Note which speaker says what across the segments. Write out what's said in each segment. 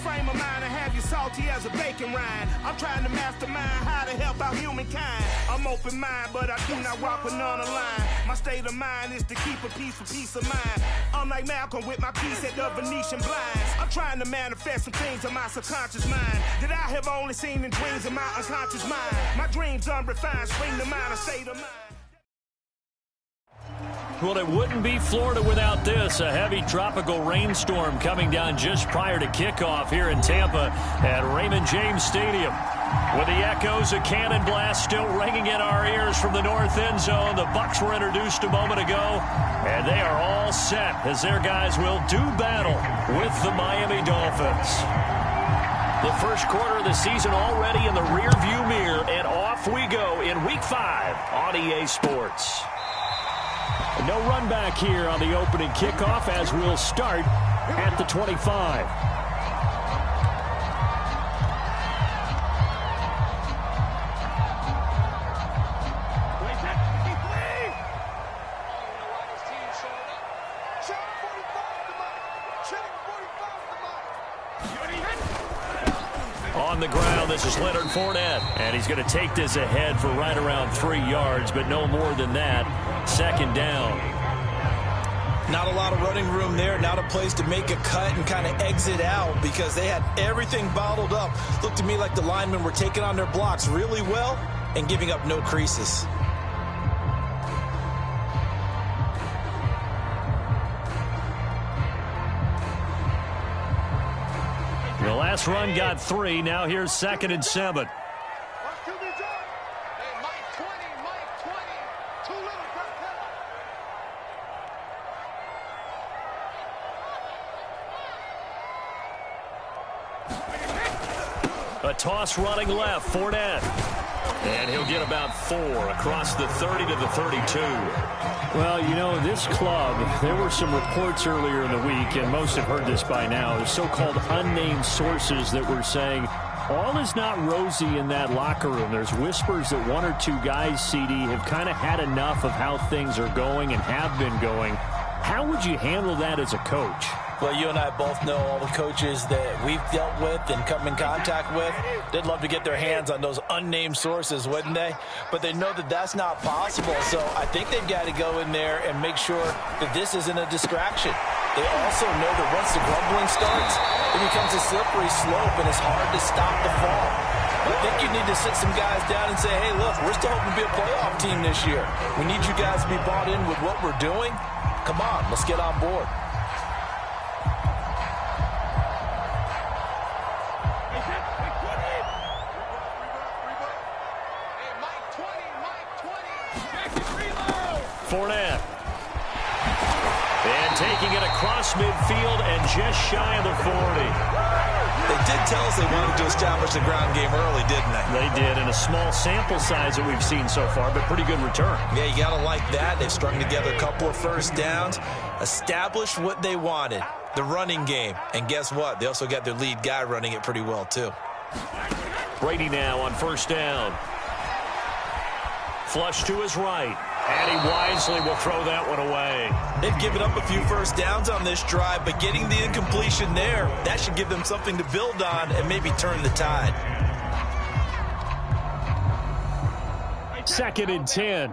Speaker 1: frame of mind and have you salty as a bacon rind. I'm trying to mastermind how to help out humankind. I'm open mind, but I do not rock with none aligned. My state of mind is to keep a peace for peace of mind. I'm like Malcolm with my piece at the Venetian blinds. I'm trying to manifest some things in my subconscious mind that I have only seen in dreams in my unconscious mind. My dreams unrefined, spring to mind, a state of mind.
Speaker 2: Well, it wouldn't be Florida without this. A heavy tropical rainstorm coming down just prior to kickoff here in Tampa at Raymond James Stadium. With the echoes of cannon blast still ringing in our ears from the north end zone, the Bucs were introduced a moment ago, and they are all set as their guys will do battle with the Miami Dolphins. The first quarter of the season already in the rearview mirror, and off we go in Week 5 on EA Sports. No run back here on the opening kickoff as we'll start at the 25. On the ground, this is Leonard Fournette, and he's going to take this ahead for right around 3 yards, but no more than that. Second down.
Speaker 3: Not a lot of running room there, not a place to make a cut and kind of exit out because they had everything bottled up. Looked to me like the linemen were taking on their blocks really well and giving up no creases.
Speaker 2: The last run got 3. Now here's 2nd and 7. A toss running left, Fournette. And he'll get about 4 across the 30 to the 32.
Speaker 4: Well, you know, this club, there were some reports earlier in the week, and most have heard this by now, the so-called unnamed sources that were saying all is not rosy in that locker room. There's whispers that 1 or 2 guys, CD, have kind of had enough of how things are going and have been going. How would you handle that as a coach?
Speaker 3: Well, you and I both know all the coaches that we've dealt with and come in contact with. They'd love to get their hands on those unnamed sources, wouldn't they? But they know that that's not possible, so I think they've got to go in there and make sure that this isn't a distraction. They also know that once the grumbling starts, it becomes a slippery slope, and it's hard to stop the fall. I think you need to sit some guys down and say, hey, look, we're still hoping to be a playoff team this year. We need you guys to be bought in with what we're doing. Come on, let's get on board.
Speaker 2: Fournette. And taking it across midfield and just shy of the 40.
Speaker 3: They did tell us they wanted to establish the ground game early, didn't they?
Speaker 2: They did, in a small sample size that we've seen so far, but pretty good return.
Speaker 3: Yeah, you got to like that. They've strung together a couple of first downs, established what they wanted, the running game. And guess what? They also got their lead guy running it pretty well, too.
Speaker 2: Brady now on first down. Flush to his right. And he wisely will throw that one away.
Speaker 3: They've given up a few first downs on this drive, but getting the incompletion there, that should give them something to build on and maybe turn the tide.
Speaker 4: 2nd and 10.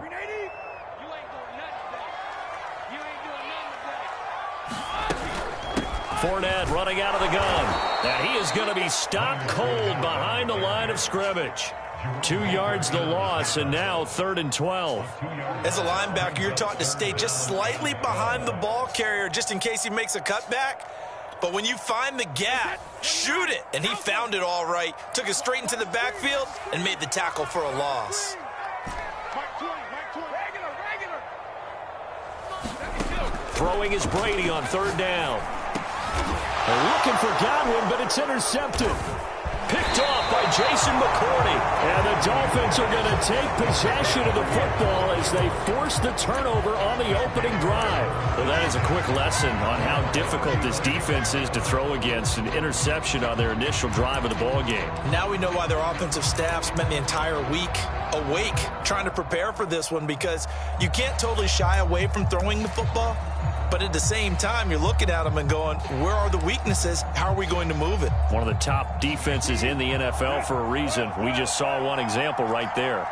Speaker 2: Fournette running out of the gun. And he is going to be stopped cold behind the line of scrimmage. 2 yards the loss, and now 3rd and 12.
Speaker 3: As a linebacker, you're taught to stay just slightly behind the ball carrier just in case he makes a cutback. But when you find the gap, shoot it. And he found it all right. Took it straight into the backfield and made the tackle for a loss.
Speaker 2: Throwing is Brady on 3rd down.
Speaker 4: They're looking for Godwin, but it's intercepted.
Speaker 2: Picked off by Jason McCourty.
Speaker 4: And the Dolphins are going to take possession of the football as they force the turnover on the opening drive.
Speaker 2: Well, that is a quick lesson on how difficult this defense is to throw against. An interception on their initial drive of the ball game.
Speaker 3: Now we know why their offensive staff spent the entire week awake trying to prepare for this one, because you can't totally shy away from throwing the football, But at the same time, you're looking at them and going, where are the weaknesses? How are we going to move it?
Speaker 2: One of the top defenses in the NFL for a reason. We just saw one example right there.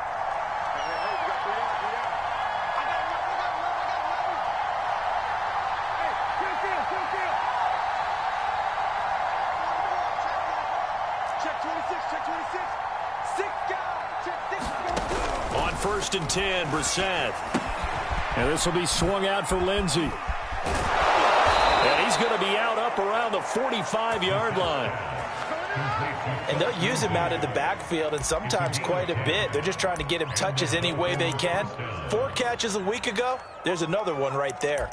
Speaker 2: On 1st and 10, Brissett.
Speaker 4: And this will be swung out for Lindsey.
Speaker 2: And he's going to be out up around the 45-yard line.
Speaker 3: And they'll use him out in the backfield, and sometimes quite a bit. They're just trying to get him touches any way they can. 4 catches a week ago. There's another one right there.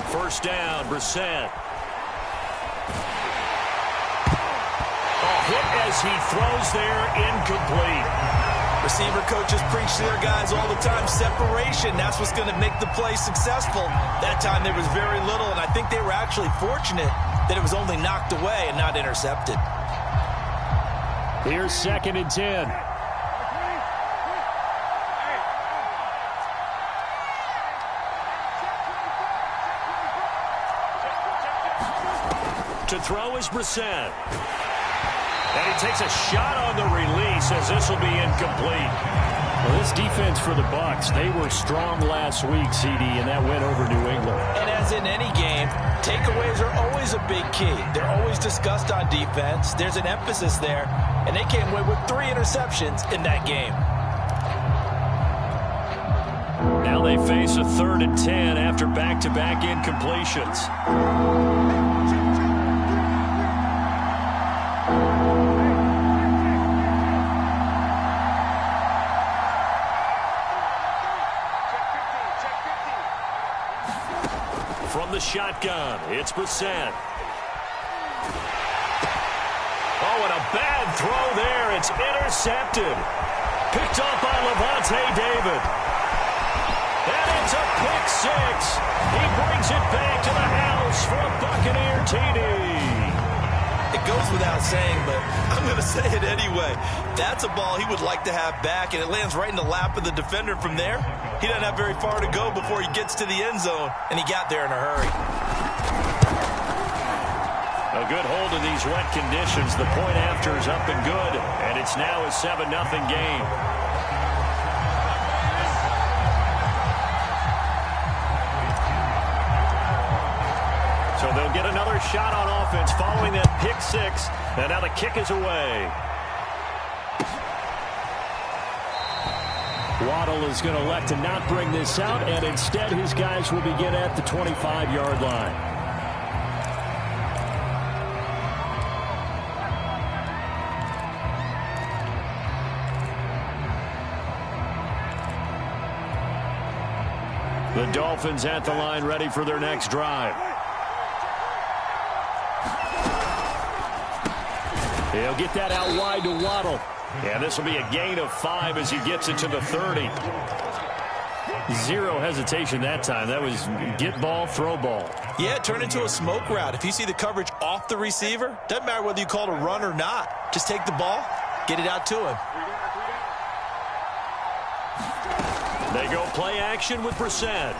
Speaker 2: First down, Brissett. Hit as he throws there, incomplete.
Speaker 3: Receiver coaches preach to their guys all the time, separation. That's what's going to make the play successful. That time there was very little, and I think they were actually fortunate that it was only knocked away and not intercepted.
Speaker 4: Here's 2nd and 10.
Speaker 2: To throw is Brissett. And he takes a shot on the release as this will be incomplete.
Speaker 4: Well, this defense for the Bucs, they were strong last week, CD, and that went over New England.
Speaker 3: And as in any game, takeaways are always a big key. They're always discussed on defense. There's an emphasis there, and they came away with 3 interceptions in that game.
Speaker 2: Now they face a 3rd and 10 after back-to-back incompletions. From the shotgun, it's Brissett. Oh, and a bad throw there. It's intercepted. Picked off by Levante David. And it's a pick 6. He brings it back to the house for a Buccaneer TD.
Speaker 3: It goes without saying, but I'm going to say it anyway. That's a ball he would like to have back, and it lands right in the lap of the defender from there. He doesn't have very far to go before he gets to the end zone, and he got there in a hurry.
Speaker 2: A good hold in these wet conditions. The point after is up and good, and it's now a 7-0 game. So they'll get another shot on offense following that pick 6, and now the kick is away.
Speaker 4: Waddle is going to elect to not bring this out, and instead his guys will begin at the 25-yard line.
Speaker 2: The Dolphins at the line ready for their next drive. He'll get that out wide to Waddle. Yeah, this will be a gain of 5 as he gets it to the 30. Zero hesitation that time. That was get ball, throw ball.
Speaker 3: Yeah, it turned into a smoke route. If you see the coverage off the receiver, doesn't matter whether you call it a run or not. Just take the ball, get it out to him.
Speaker 2: They go play action with Brissett.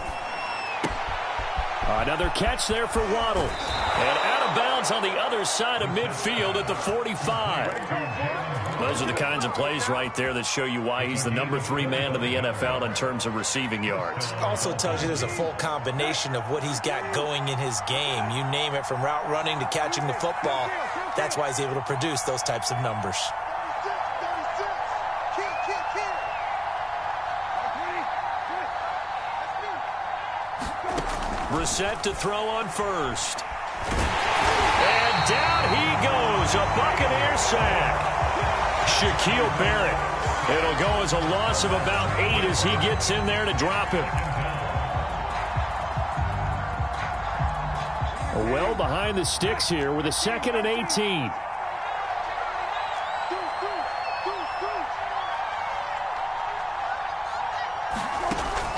Speaker 4: Another catch there for Waddle.
Speaker 2: And out of bounds on the other side of midfield at the 45. Those are the kinds of plays right there that show you why he's the number 3 man in the NFL in terms of receiving yards.
Speaker 3: Also tells you there's a full combination of what he's got going in his game. You name it, from route running to catching the football. That's why he's able to produce those types of numbers.
Speaker 2: Brissett to throw on first. And down he goes. A Buccaneer sack. Shaquille Barrett. It'll go as a loss of about 8 as he gets in there to drop him.
Speaker 4: Well behind the sticks here with a 2nd and 18.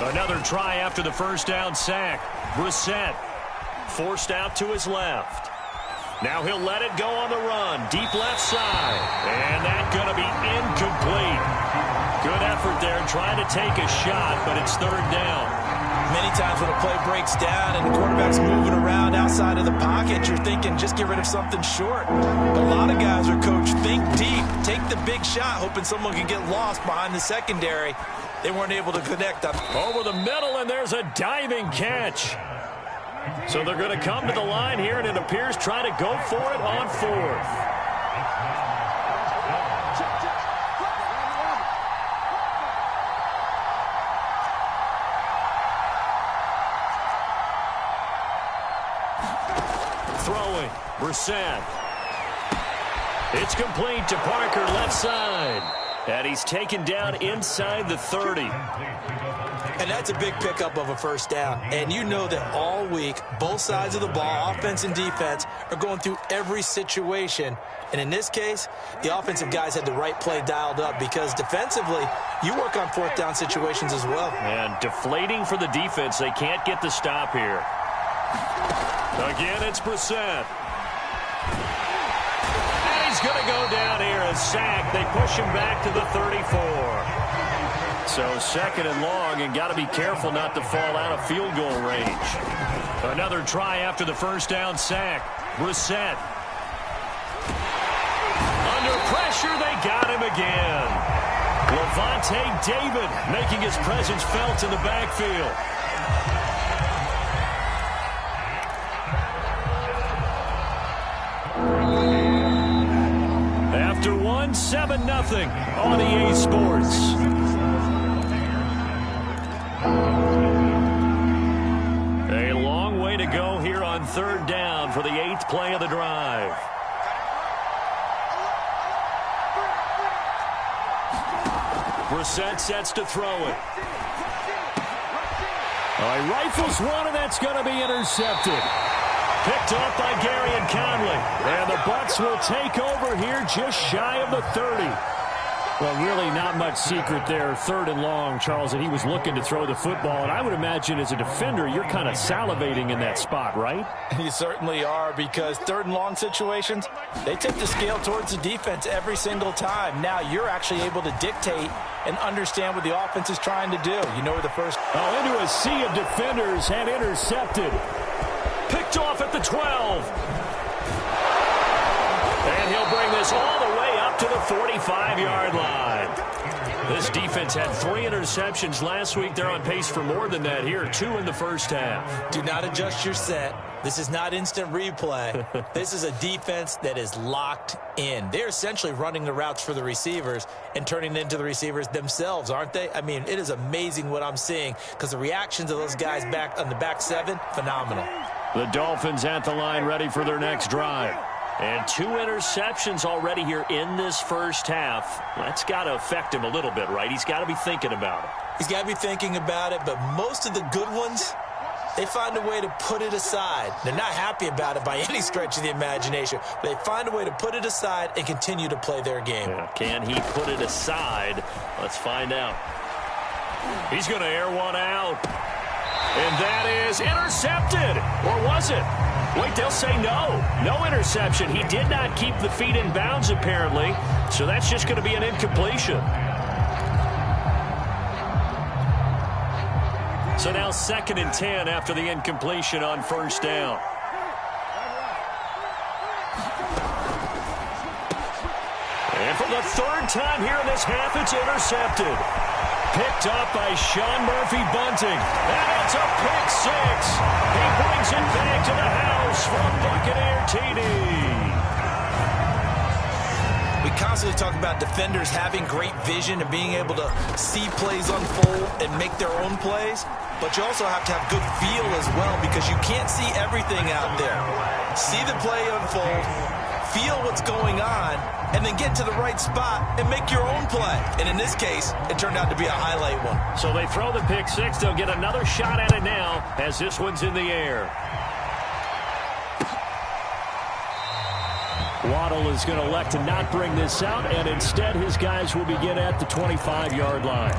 Speaker 2: Another try after the first down sack. Brissett forced out to his left. Now he'll let it go on the run. Deep left side. And that's going to be incomplete. Good effort there trying to take a shot, but it's third down.
Speaker 3: Many times when a play breaks down and the quarterback's moving around outside of the pocket, you're thinking just get rid of something short. But a lot of guys are coached, think deep, take the big shot, hoping someone can get lost behind the secondary. They weren't able to connect.
Speaker 2: Over the middle, and there's a diving catch. So they're going to come to the line here, and it appears try to go for it on fourth. Throwing, Brissett. It's complete to Parker, left side. And he's taken down inside the 30.
Speaker 3: And that's a big pickup of a first down. And you know that all week, both sides of the ball, offense and defense, are going through every situation. And in this case, the offensive guys had the right play dialed up because defensively, you work on fourth down situations as well.
Speaker 2: And deflating for the defense. They can't get the stop here. Again, it's Brissett. And he's going to go down here, a sack. They push him back to the 34. So second and long, and got to be careful not to fall out of field goal range. Another try after the first down sack. Brissett. Under pressure, they got him again. Levante David making his presence felt in the backfield. After one, 7-0 on EA Sports. A long way to go here on third down for the 8th play of the drive. Brissett sets to throw it. He rifles one, and that's going to be intercepted. Picked up by Gary and Conley. And the Bucs will take over here just shy of the 30. Well, really not much secret there. Third and long, Charles, and he was looking to throw the football. And I would imagine as a defender, you're kind of salivating in that spot, right?
Speaker 3: You certainly are, because third and long situations, they tip the scale towards the defense every single time. Now you're actually able to dictate and understand what the offense is trying to do. You know where the first...
Speaker 2: into a sea of defenders and intercepted. Picked off at the 12. And he'll bring this all the way up to the 45-yard line. This defense had 3 interceptions last week. They're on pace for more than that here. 2 in the first half.
Speaker 3: Do not adjust your set. This is not instant replay. This is a defense that is locked in. They're essentially running the routes for the receivers and turning it into the receivers themselves, aren't they? I mean, it is amazing what I'm seeing because the reactions of those guys back on the back 7, phenomenal.
Speaker 2: The Dolphins at the line ready for their next drive. And 2 interceptions already here in this first half. That's got to affect him a little bit, right? He's got to be thinking about it.
Speaker 3: He's got to be thinking about it, but most of the good ones, they find a way to put it aside. They're not happy about it by any stretch of the imagination, but they find a way to put it aside and continue to play their game.
Speaker 2: Yeah, can he put it aside? Let's find out. He's going to air one out. And that is intercepted. Or was it? Wait, they'll say no. No interception. He did not keep the feet in bounds, apparently. So that's just going to be an incompletion. So now 2nd and 10 after the incompletion on first down. And for the 3rd time here in this half, it's intercepted. Picked up by Sean Murphy-Bunting. And it's a pick 6. He brings it back to the house from Buccaneer TD.
Speaker 3: We constantly talk about defenders having great vision and being able to see plays unfold and make their own plays. But you also have to have good feel as well because you can't see everything out there. See the play unfold, feel what's going on, and then get to the right spot and make your own play. And in this case, it turned out to be a highlight one.
Speaker 2: So they throw the pick 6. They'll get another shot at it now as this one's in the air. Waddle is going to elect to not bring this out, and instead his guys will begin at the 25-yard line.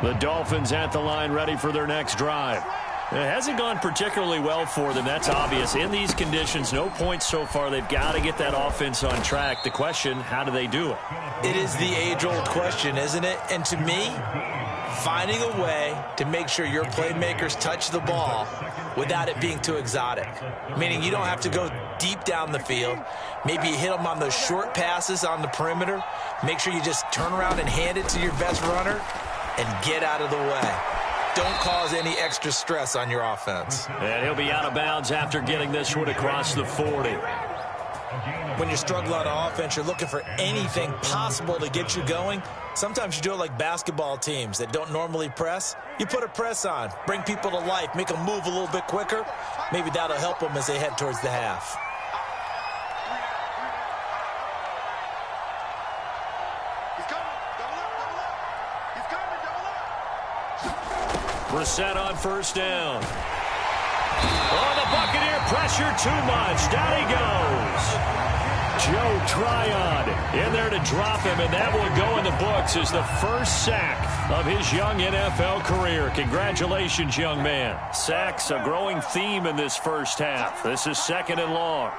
Speaker 2: The Dolphins at the line, ready for their next drive. It hasn't gone particularly well for them. That's obvious. In these conditions, no points so far. They've got to get that offense on track. The question, how do they do it?
Speaker 3: It is the age-old question, isn't it? And to me, finding a way to make sure your playmakers touch the ball without it being too exotic. Meaning you don't have to go deep down the field. Maybe you hit them on those short passes on the perimeter. Make sure you just turn around and hand it to your best runner and get out of the way. Don't cause any extra stress on your offense.
Speaker 2: And he'll be out of bounds after getting this one across the 40.
Speaker 3: When you're struggling on offense, you're looking for anything possible to get you going. Sometimes you do it like basketball teams that don't normally press. You put a press on, bring people to life, make them move a little bit quicker. Maybe that'll help them as they head towards the half.
Speaker 2: Brissett on first down. Oh, the Buccaneer pressure too much. Down he goes. Joe Tryon in there to drop him, and that will go in the books as the first sack of his young NFL career. Congratulations, young man. Sacks, a growing theme in this first half. This is 2nd and long.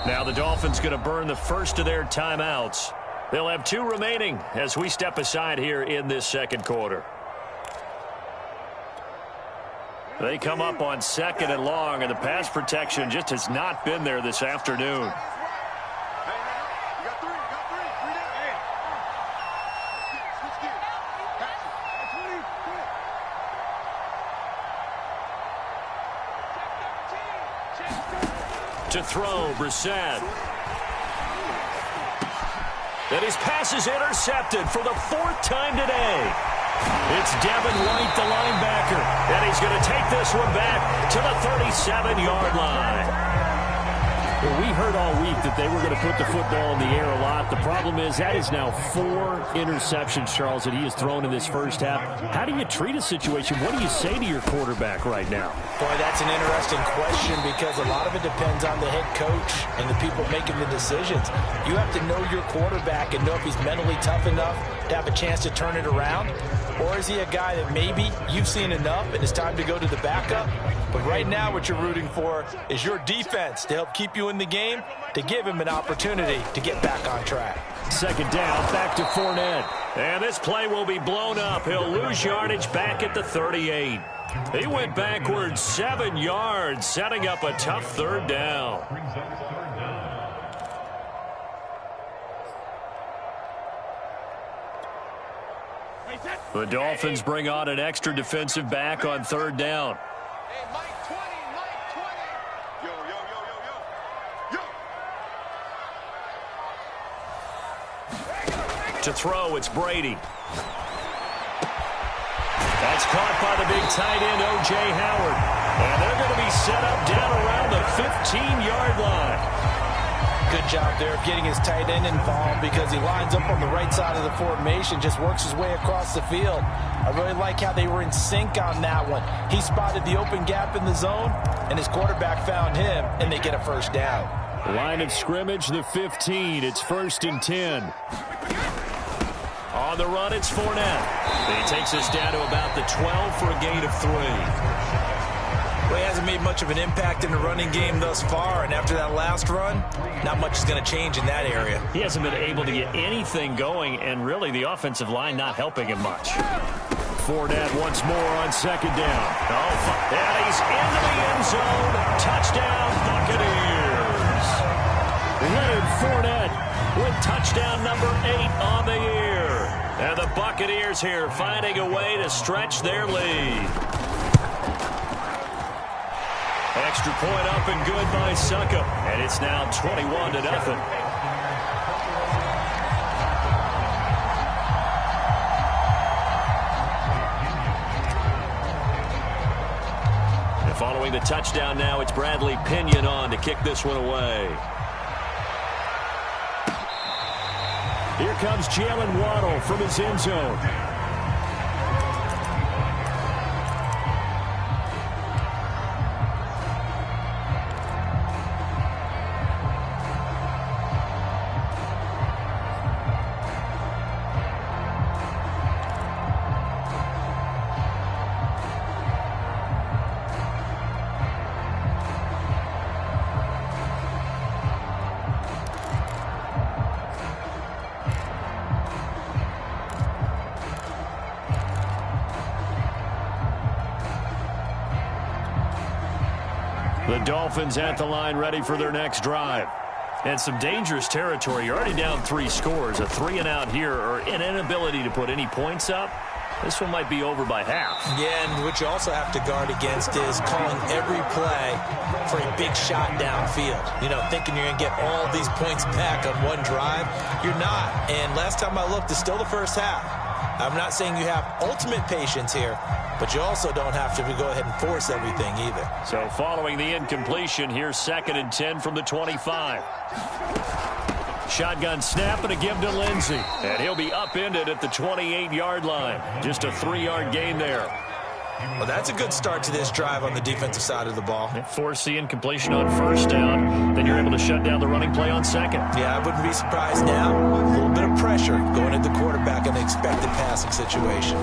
Speaker 2: Now the Dolphins going to burn the first of their timeouts. They'll have 2 remaining as we step aside here in this second quarter. They come up on 2nd and long, and the pass protection just has not been there this afternoon. To throw, Brissett. And his pass is intercepted for the 4th time today. It's Devin White, the linebacker, and he's going to take this one back to the 37-yard line. Well, we heard all week that they were going to put the football in the air a lot. The problem is that is now 4 interceptions, Charles, that he has thrown in this first half. How do you treat a situation? What do you say to your quarterback right now?
Speaker 3: Boy, that's an interesting question because a lot of it depends on the head coach and the people making the decisions. You have to know your quarterback and know if he's mentally tough enough to have a chance to turn it around. Or is he a guy that maybe you've seen enough and it's time to go to the backup? But right now what you're rooting for is your defense to help keep you in the game, to give him an opportunity to get back on track.
Speaker 2: 2nd down, back to Fournette. And this play will be blown up. He'll lose yardage back at the 38. He went backwards 7 yards, setting up a tough 3rd down. The Dolphins bring on an extra defensive back on 3rd down. To throw, it's Brady. That's caught by the big tight end, O.J. Howard. And they're going to be set up down around the 15-yard line.
Speaker 3: Good job there of getting his tight end involved because he lines up on the right side of the formation, just works his way across the field. I really like how they were in sync on that one. He spotted the open gap in the zone, and his quarterback found him, and they get a first down.
Speaker 2: Line of scrimmage, the 15. It's 1st and 10. On the run, it's Fournette. He takes us down to about the 12 for a gain of 3.
Speaker 3: Well, he hasn't made much of an impact in the running game thus far, and after that last run, not much is going to change in that area.
Speaker 2: He hasn't been able to get anything going, and really the offensive line not helping him much. Fournette once more on 2nd down. Oh, and he's into the end zone. Touchdown, Buccaneers. Leonard Fournette with touchdown number 8 on the year. And the Buccaneers here finding a way to stretch their lead. Extra point up and good by Suckup. And it's now 21-0. And following the touchdown now, it's Bradley Pinion on to kick this one away. Here comes Jalen Waddle from his end zone. The Dolphins at the line, ready for their next drive. And some dangerous territory. You're already down 3 scores. A 3-and-out here, or an inability to put any points up. This one might be over by half. Yeah, and what you also have to guard against is calling every play for a big shot downfield. You know, thinking you're going to get all these points back on one drive. You're not. And last time I looked, it's still the first half. I'm not saying you have ultimate patience here, but you also don't have to go ahead and force everything either. So following the incompletion, here's 2nd and 10 from the 25. Shotgun snap and a give to Lindsey. And he'll be upended at the 28-yard line. Just a 3-yard gain there. Well, that's a good start to this drive on the defensive side of the ball. Force the incompletion on 1st down. Then you're able to shut down the running play on 2nd. Yeah, I wouldn't be surprised now. A little bit of pressure going at the quarterback in the expected passing situation.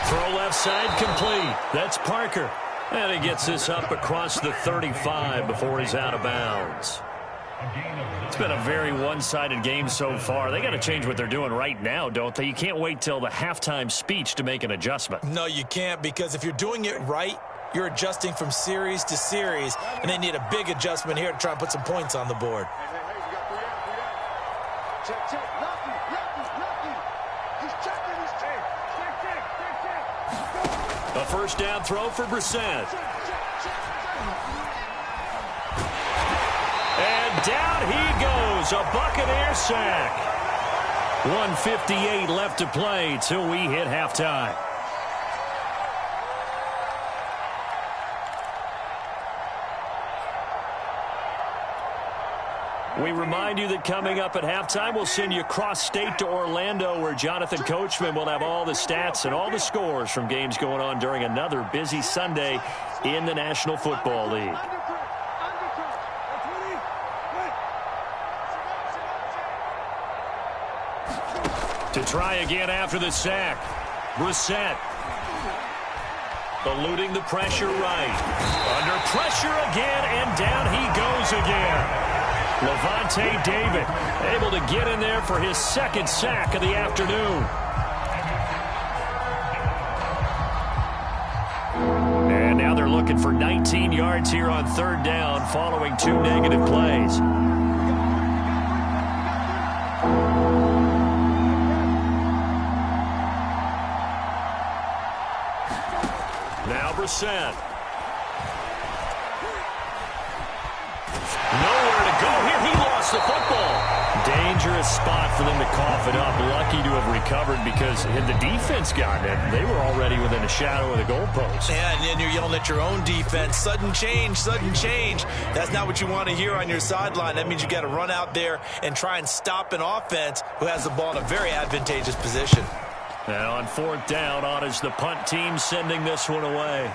Speaker 2: Throw left side complete. That's Parker. And he gets this up across the 35 before he's out of bounds. It's been a very one-sided game so far. They got to change what they're doing right now, don't they? You can't wait till the halftime speech to make an adjustment. No, you can't, because if you're doing it right, you're adjusting from series to series, and they need a big adjustment here to try and put some points on the board. A 1st down throw for Brissett. And down he goes, a Buccaneer sack. 1:58 left to play till we hit halftime. We remind you that coming up at halftime, we'll send you cross-state to Orlando, where Jonathan Coachman will have all the stats and all the scores from games going on during another busy Sunday in the National Football League. To try again after the sack, Brissett. Eluding the pressure right. Under pressure again, and down he goes again. Levante David able to get in there for his 2nd sack of the afternoon. And now they're looking for 19 yards here on 3rd down following 2 negative plays. Now Brissett. Nowhere to go here. He lost the football. Dangerous spot for them to cough it up. Lucky to have recovered, because had the defense gotten it, they were already within a shadow of the goalpost. Yeah, and then you're yelling at your own defense. Sudden change, sudden change. That's not what you want to hear on your sideline. That means you got to run out there and try and stop an offense who has the ball in a very advantageous position. Now on 4th down, on is the punt team sending this one away.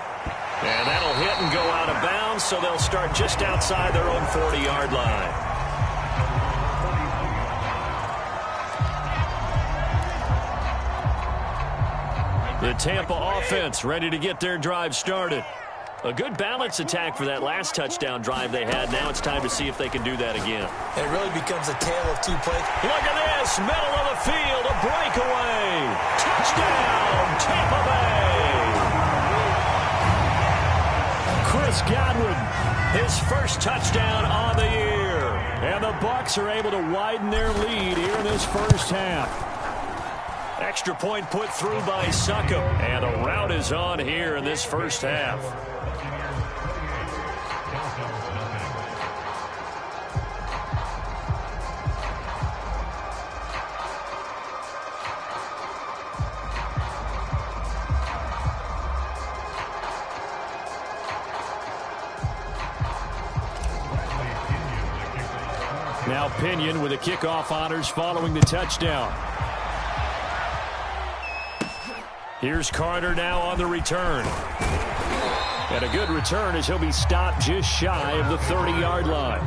Speaker 2: And that'll hit and go out of bounds, so they'll start just outside their own 40-yard line. The Tampa offense ready to get their drive started. A good balance attack for that last touchdown drive they had. Now it's time to see if they can do that again. It really becomes a tale of 2 plays. Look at this, middle of the field, a breakaway. Touchdown, Tampa Bay. Chris Godwin, his 1st touchdown on the year. And the Bucs are able to widen their lead here in this 1st half. Extra point put through by Succop. And a rout is on here in this 1st half.
Speaker 4: Now Pinion with the kickoff honors following the touchdown. Here's Carter now on the return. And a good return as he'll be stopped just shy of the 30-yard line.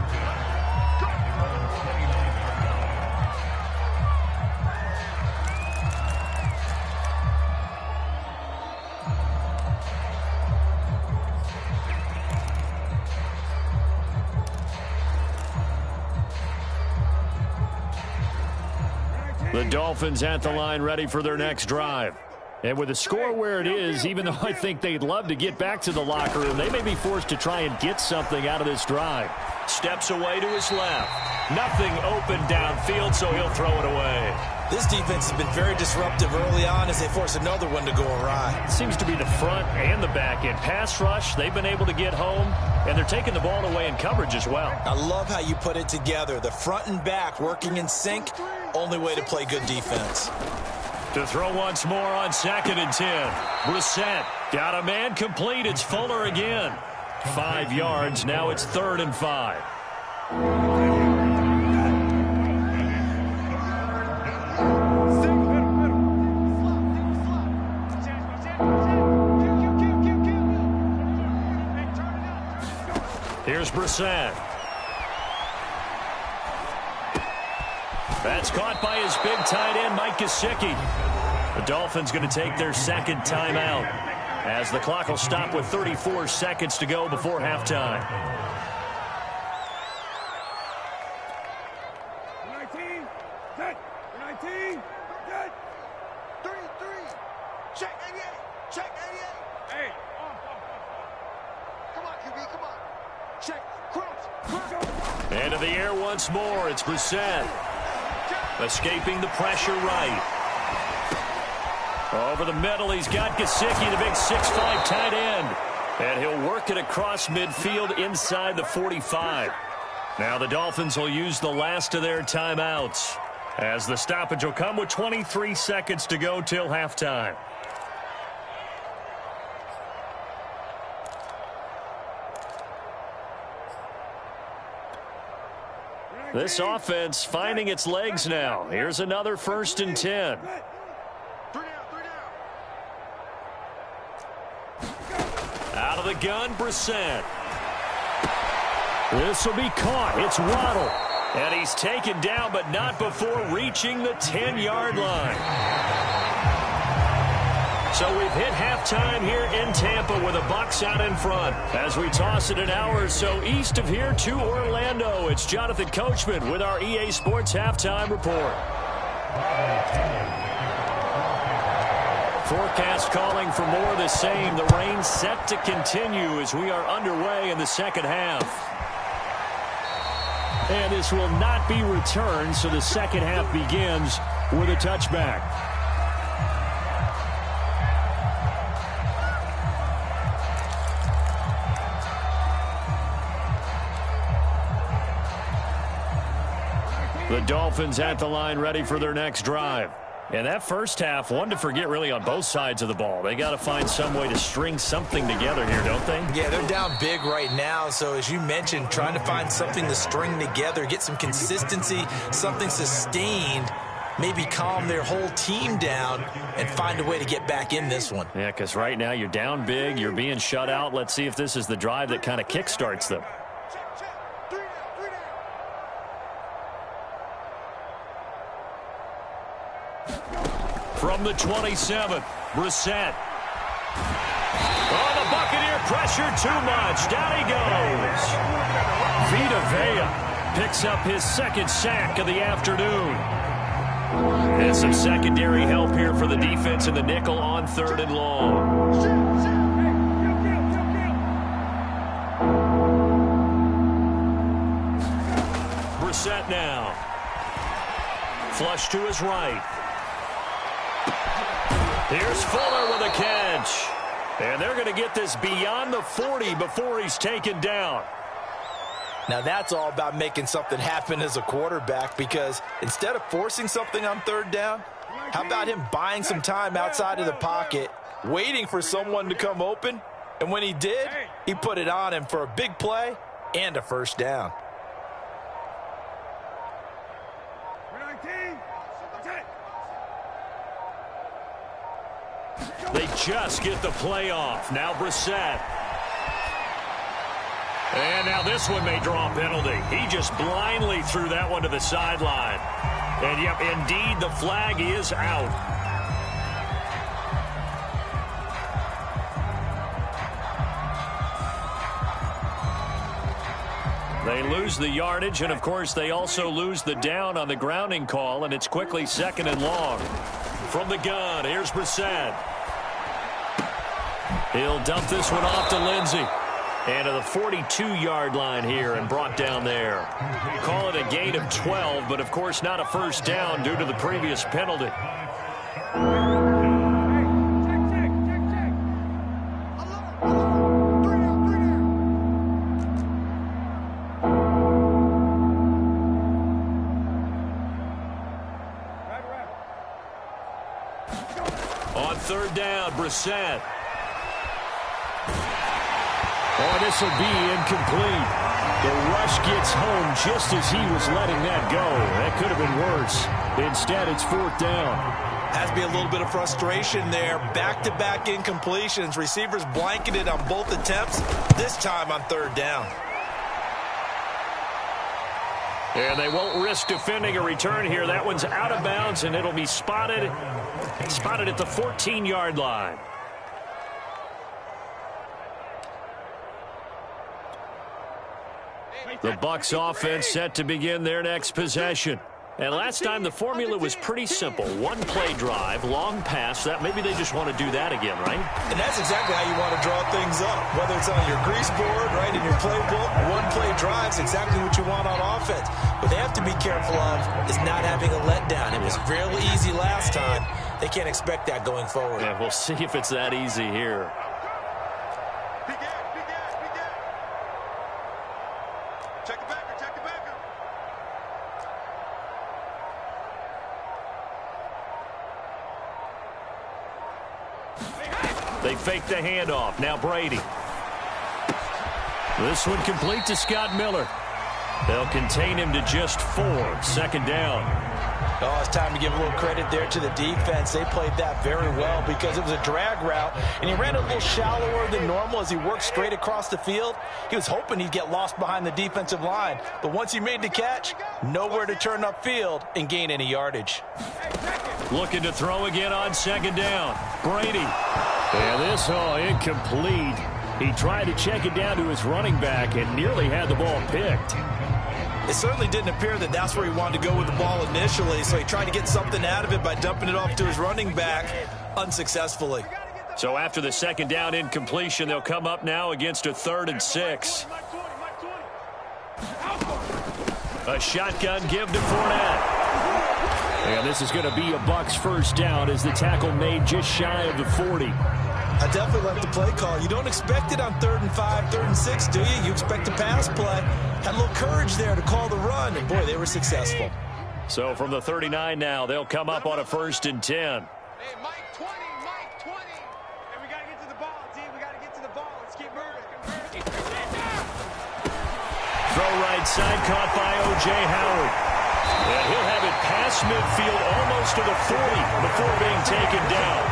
Speaker 4: The Dolphins at the line ready for their next drive. And with the score where it is, even though I think they'd love to get back to the locker room, they may be forced to try and get something out of this drive.
Speaker 2: Steps away to his left. Nothing open downfield, so he'll throw it away.
Speaker 3: This defense has been very disruptive early on as they force another one to go awry.
Speaker 2: It seems to be the front and the back end. Pass rush, they've been able to get home, and they're taking the ball away in coverage as well.
Speaker 3: I love how you put it together. The front and back working in sync, only way to play good defense.
Speaker 2: To throw once more on 2nd and 10. Brissett got a man complete. It's Fuller again. 5 yards. Now it's 3rd and 5. Here's Brissett. That's caught by his big tight end, Mike Gesicki. The Dolphins going to take their second timeout as the clock will stop with 34 seconds to go before halftime.
Speaker 1: 19, set, 19, set, 3, check 88, check 88. Hey, come on, QB, come on. Check, cross.
Speaker 2: Into the air once more, it's Brissett. Escaping the pressure right. Over the middle, he's got Gesicki, the big 6'5" tight end. And he'll work it across midfield inside the 45. Now the Dolphins will use the last of their timeouts, as the stoppage will come with 23 seconds to go till halftime. This offense finding its legs now. Here's another 1st and 10. Out of the gun, Brissett.
Speaker 4: This will be caught. It's Waddle.
Speaker 2: And he's taken down, but not before reaching the 10-yard line. So we've hit halftime here in Tampa with the Bucs out in front. As we toss it an hour or so east of here to Orlando, it's Jonathan Coachman with our EA Sports Halftime Report. Forecast calling for more of the same. The rain set to continue as we are underway in the second half.
Speaker 4: And this will not be returned, so the second half begins with a touchback. The Dolphins at the line ready for their next drive. And that first half, one to forget really on both sides of the ball. They got to find some way to string something together here, don't they?
Speaker 3: Yeah, they're down big right now. So as you mentioned, trying to find something to string together, get some consistency, something sustained, maybe calm their whole team down and find a way to get back in this one.
Speaker 4: Yeah, because right now you're down big, you're being shut out. Let's see if this is the drive that kind of kickstarts them.
Speaker 2: From the 27, Brissett. Oh, the Buccaneer pressure too much. Down he goes. Vita Vea picks up his second sack of the afternoon. And some secondary help here for the defense in the nickel on 3rd and long. Brissett now. Flush to his right. Here's Fuller with a catch. And they're going to get this beyond the 40 before he's taken down.
Speaker 3: Now that's all about making something happen as a quarterback, because instead of forcing something on 3rd down, how about him buying some time outside of the pocket, waiting for someone to come open, and when he did, he put it on him for a big play and a 1st down.
Speaker 2: They just get the play off. Now Brissett. And now this one may draw a penalty. He just blindly threw that one to the sideline. And, yep, indeed, the flag is out. They lose the yardage, and, of course, they also lose the down on the grounding call, and it's quickly 2nd and long. From the gun, here's Brissett. He'll dump this one off to Lindsey. And to the 42-yard line here and brought down there. Call it a gain of 12, but, of course, not a first down due to the previous penalty. On 3rd down, Brissett. Oh, this will be incomplete. The rush gets home just as he was letting that go. That could have been worse. Instead, it's 4th down.
Speaker 3: Has to be a little bit of frustration there. Back-to-back incompletions. Receivers blanketed on both attempts, this time on 3rd down.
Speaker 2: And they won't risk defending a return here. That one's out of bounds, and it'll be spotted at the 14-yard line. The Bucs offense set to begin their next possession. And last time the formula was pretty simple. One play drive, long pass. That maybe they just want to do that again, right?
Speaker 3: And that's exactly how you want to draw things up. Whether it's on your grease board, right, in your playbook, one play drive's exactly what you want on offense. What they have to be careful of is not having a letdown. It was real easy last time. They can't expect that going forward.
Speaker 2: Yeah, we'll see if it's that easy here. They fake the handoff. Now Brady. This one complete to Scott Miller. They'll contain him to just 4. 2nd down.
Speaker 3: Oh, it's time to give a little credit there to the defense. They played that very well because it was a drag route, and he ran a little shallower than normal as he worked straight across the field. He was hoping he'd get lost behind the defensive line, but once he made the catch, nowhere to turn upfield and gain any yardage.
Speaker 2: Looking to throw again on 2nd down. Brady. And this, incomplete. He tried to check it down to his running back and nearly had the ball picked.
Speaker 3: It certainly didn't appear that that's where he wanted to go with the ball initially, so he tried to get something out of it by dumping it off to his running back unsuccessfully.
Speaker 2: So after the 2nd down incompletion, they'll come up now against a 3rd and 6. A shotgun give to Fournette. And this is going to be a Bucs first down as the tackle made just shy of the 40.
Speaker 3: I definitely like the play call. You don't expect it on 3rd and 5, 3rd and 6, do you? You expect a pass play. Had a little courage there to call the run, and boy, they were successful.
Speaker 2: So from the 39 now, they'll come up on a 1st and 10.
Speaker 5: Hey, Mike 20, Mike 20. And we got to get to the ball, team. We got to get to the ball. Let's keep moving.
Speaker 2: Throw right side, caught by O.J. Howard. And he'll have it past midfield almost to the 40 before being taken down.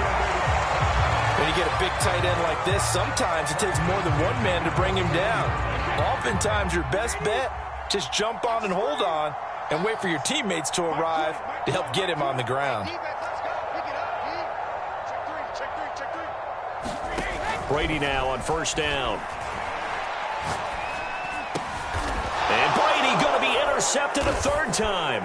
Speaker 3: When you get a big tight end like this, sometimes it takes more than one man to bring him down. Oftentimes, your best bet, just jump on and hold on and wait for your teammates to arrive to help get him on the ground.
Speaker 2: Brady now on 1st down. And Brady going to be intercepted a 3rd time.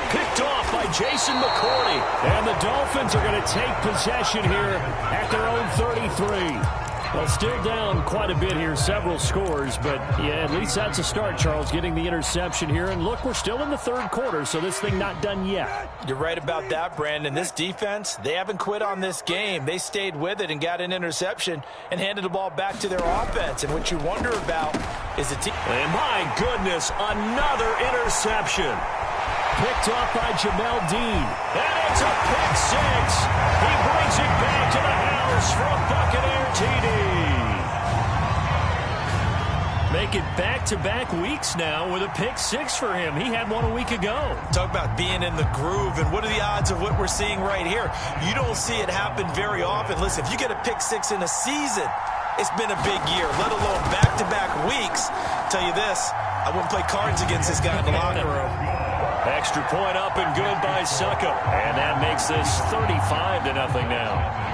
Speaker 2: Picked off by Jason McCourty.
Speaker 4: And the Dolphins are going to take possession here at their own 33. Well, still down quite a bit here, several scores, but yeah, at least that's a start, Charles, getting the interception here. And look, we're still in the 3rd quarter, so this thing not done yet.
Speaker 3: You're right about that, Brandon. This defense, they haven't quit on this game. They stayed with it and got an interception and handed the ball back to their offense. And what you wonder about is the team.
Speaker 2: And my goodness, another interception.
Speaker 4: Picked off by Jamel Dean.
Speaker 2: And it's a pick 6. He brings it back to the house for a Buccaneer TD. second back-to-back weeks now with a pick-6 for him. He had one a week ago.
Speaker 3: Talk about being in the groove, and what are the odds of what we're seeing right here? You don't see it happen very often. Listen, if you get a pick-6 in a season, it's been a big year, let alone back-to-back weeks. Tell you this, I wouldn't play cards against this guy in the locker room.
Speaker 2: Extra point up and good by Suckup. And that makes this 35-0 now.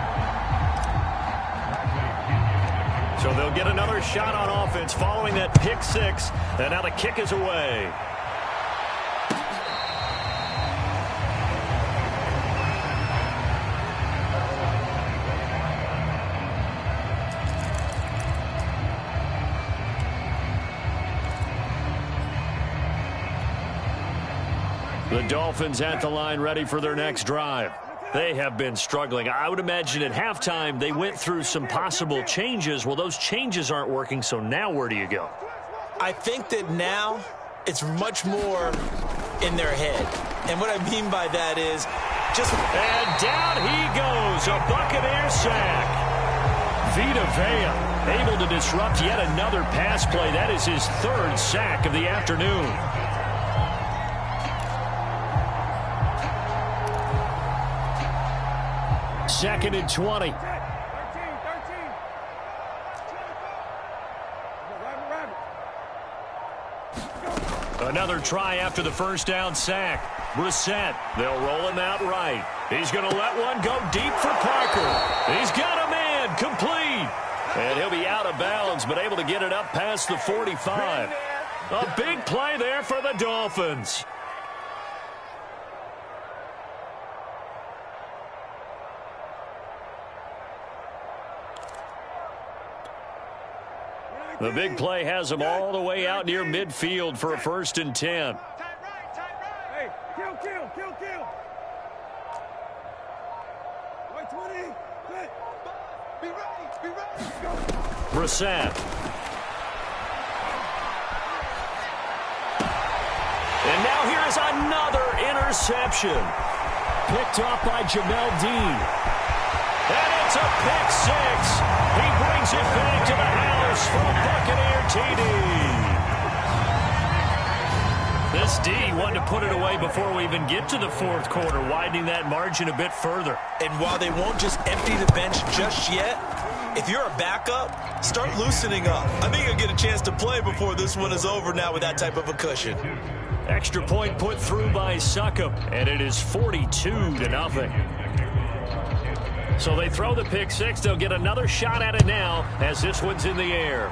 Speaker 2: So they'll get another shot on offense following that pick-6. And now the kick is away. The Dolphins at the line ready for their next drive. They have been struggling. I would imagine at halftime they went through some possible changes. Well, those changes aren't working, so now where do you go?
Speaker 3: I think that now it's much more in their head. And what I mean by that is just...
Speaker 2: And down he goes, a Buccaneer sack. Vita Vea able to disrupt yet another pass play. That is his third sack of the afternoon. Second and 20. Another try after the first down sack. Brissett, they'll roll him out right. He's going to let one go deep for Parker. He's got a man, complete. And he'll be out of bounds, but able to get it up past the 45. A big play there for the Dolphins. The big play has them all the way out near midfield for a 1st and 10.
Speaker 5: Hey, kill. White 20, be ready, go.
Speaker 2: Brissett. And now here is another interception. Picked off by Jamel Dean. And it's a pick-6. He brings it back to the house for a Buccaneer TD. This D wanted to put it away before we even get to the fourth quarter, widening that margin a bit further.
Speaker 3: And while they won't just empty the bench just yet, if you're a backup, start loosening up. I think you'll get a chance to play before this one is over now with that type of a cushion.
Speaker 2: Extra point put through by Suckup, and it is 42-0. So they throw the pick-6. They'll get another shot at it now as this one's in the air.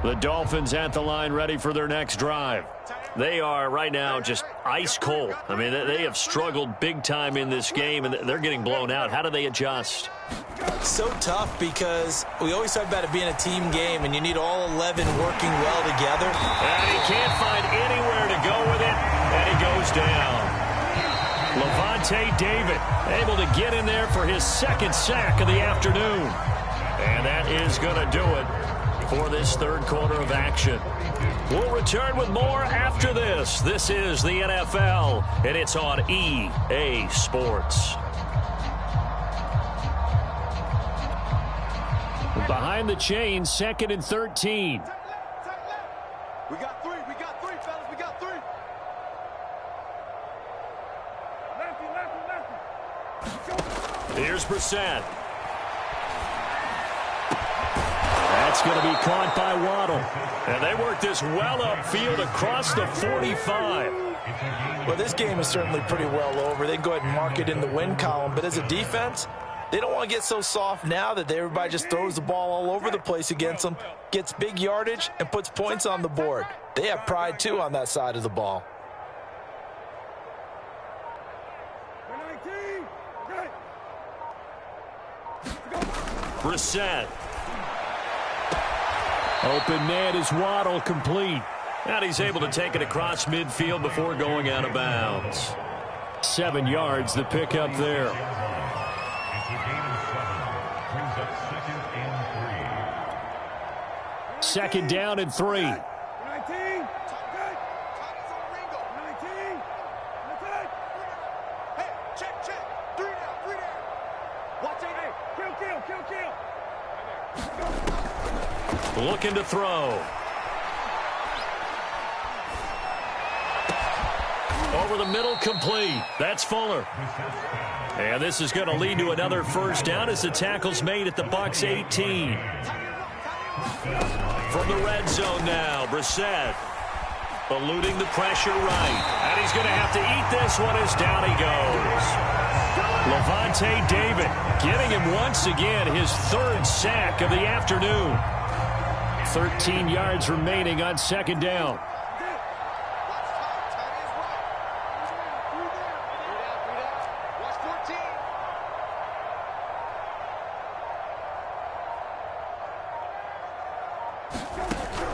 Speaker 2: The Dolphins at the line ready for their next drive. They are right now just ice cold. I mean, they have struggled big time in this game, and they're getting blown out. How do they adjust?
Speaker 3: So tough because we always talk about it being a team game, and you need all 11 working well together.
Speaker 2: And he can't find anywhere to go with it, and he goes down. Levante David able to get in there for his second sack of the afternoon. And that is going to do it for this third quarter of action. We'll return with more after this. This is the NFL, and it's on EA Sports. Behind the chain, 2nd and 13.
Speaker 5: We got three, fellas, we got three. Lefty.
Speaker 2: Here's Brissett. That's going to be caught by Waddle. And they work this well upfield across the 45.
Speaker 3: Well, this game is certainly pretty well over. They can go ahead and mark it in the win column. But as a defense, they don't want to get so soft now that everybody just throws the ball all over the place against them, gets big yardage, and puts points on the board. They have pride, too, on that side of the ball.
Speaker 2: Brissett. Open man is Waddle, complete. And he's able to take it across midfield before going out of bounds. 7 yards, the pickup there.
Speaker 4: Second down and 3.
Speaker 1: 19.
Speaker 5: Hey, check. 3 down. Watch out. Hey, kill.
Speaker 2: Looking to throw. Over the middle, complete. That's Fuller. And this is going to lead to another first down as the tackle's made at the Bucs 18. From the red zone now, Brissett eluding the pressure right. And he's going to have to eat this one as down he goes. Levante David getting him once again his 3rd sack of the afternoon. 13 yards remaining on second down.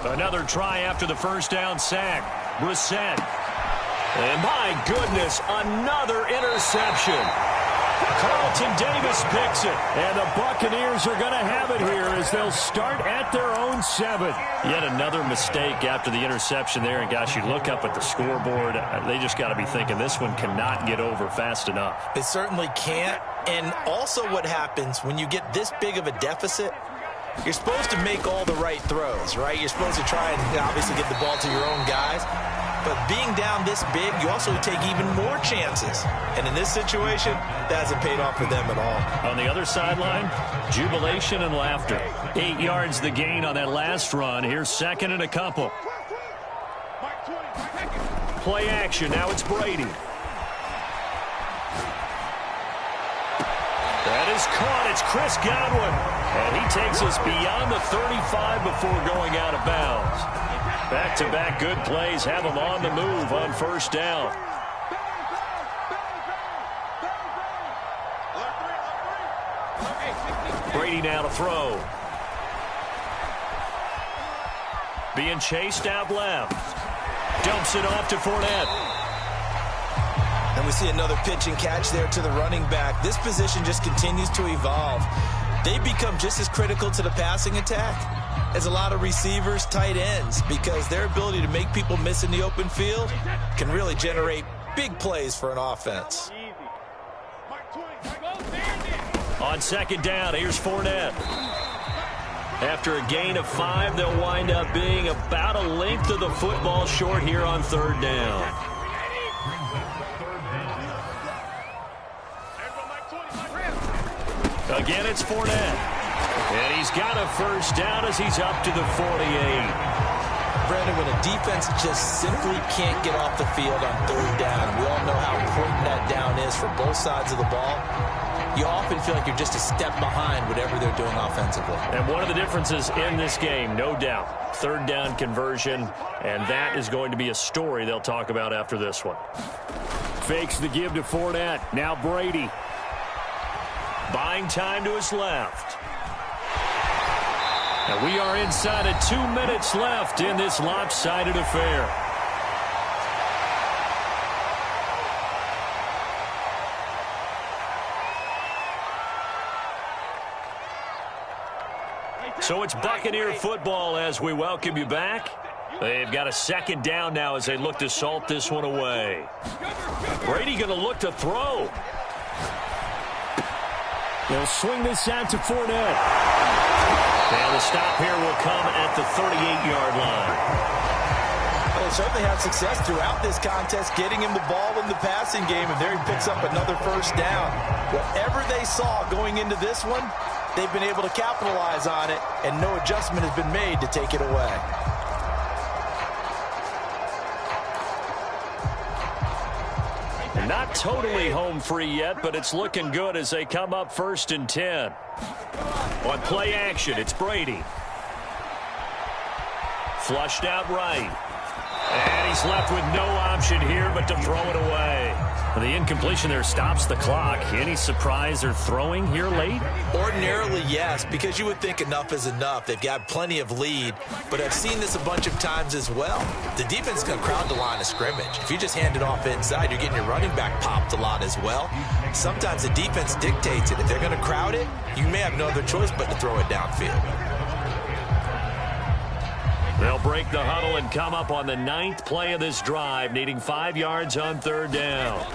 Speaker 2: Another try after the first down sack. Brissett. And my goodness, another interception. Carlton Davis picks it. And the Buccaneers are going to have it here as they'll start at their own 7. Yet another mistake after the interception there. And gosh, you look up at the scoreboard, they just got to be thinking this one cannot get over fast enough.
Speaker 3: It certainly can't. And also what happens when you get this big of a deficit, you're supposed to make all the right throws, right? You're supposed to try and obviously get the ball to your own guys. But being down this big, you also take even more chances. And in this situation, that hasn't paid off for them at all.
Speaker 2: On the other sideline, jubilation and laughter. 8 yards the gain on that last run. Here's second and a couple. Play action. Now it's Brady. That is caught. It's Chris Godwin. And he takes us beyond the 35 before going out of bounds. Back-to-back good plays have him on the move on first down. Brady now to throw. Being chased out left. Dumps it off to Fournette.
Speaker 3: And we see another pitch and catch there to the running back. This position just continues to evolve. They become just as critical to the passing attack as a lot of receivers, tight ends, because their ability to make people miss in the open field can really generate big plays for an offense.
Speaker 2: On second down, here's Fournette. After a gain of 5, they'll wind up being about a length of the football short here on third down. Again, it's Fournette. And he's got a first down as he's up to the 48.
Speaker 3: Brandon, when a defense just simply can't get off the field on third down, we all know how important that down is for both sides of the ball. You often feel like you're just a step behind whatever they're doing offensively.
Speaker 2: And one of the differences in this game, no doubt, third down conversion, and that is going to be a story they'll talk about after this one.
Speaker 4: Fakes the give to Fournette. Now Brady.
Speaker 2: Buying time to his left. And we are inside of 2 minutes left in this lopsided affair. So it's Buccaneer football as we welcome you back. They've got a second down now as they look to salt this one away. Brady going to look to throw.
Speaker 4: They'll swing this out to Fournette.
Speaker 2: And the stop here will come at the 38-yard line.
Speaker 3: Well, they certainly had success throughout this contest, getting him the ball in the passing game, and there he picks up another first down. Whatever they saw going into this one, they've been able to capitalize on it, and no adjustment has been made to take it away.
Speaker 2: Not totally home free yet, but it's looking good as they come up 1st and 10. On play action, it's Brady. Flushed out right. And he's left with no option here but to throw it away. The incompletion there stops the clock. Any surprise they're throwing here late?
Speaker 3: Ordinarily, yes, because you would think enough is enough. They've got plenty of lead, but I've seen this a bunch of times as well. The defense is going to crowd the line of scrimmage. If you just hand it off inside, you're getting your running back popped a lot as well. Sometimes the defense dictates it. If they're going to crowd it, you may have no other choice but to throw it downfield.
Speaker 2: They'll break the huddle and come up on the 9th play of this drive, needing 5 yards on 3rd down.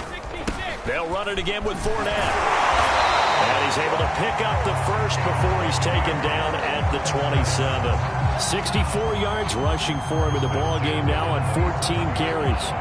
Speaker 2: They'll run it again with Fournette. And he's able to pick up the first before he's taken down at the 27. 64 yards rushing for him in the ball game now on 14 carries.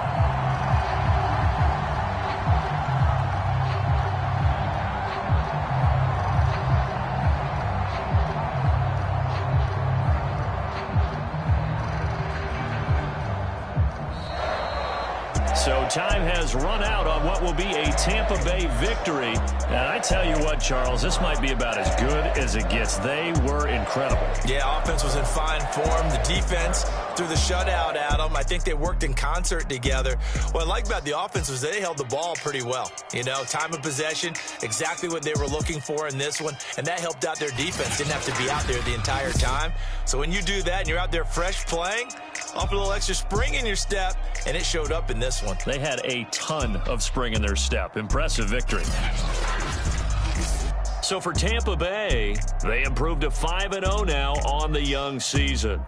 Speaker 2: So time has run out on what will be a Tampa Bay victory. And I tell you what, Charles, this might be about as good as it gets. They were incredible.
Speaker 3: Yeah, offense was in fine form. The defense threw the shutout at them. I think they worked in concert together. What I like about the offense was they held the ball pretty well. You know, time of possession, exactly what they were looking for in this one. And that helped out their defense. Didn't have to be out there the entire time. So when you do that and you're out there fresh playing, off a little extra spring in your step, and it showed up in this one.
Speaker 2: They had a ton of spring in their step. Impressive victory. So for Tampa Bay, they improved to 5-0 now on the young season.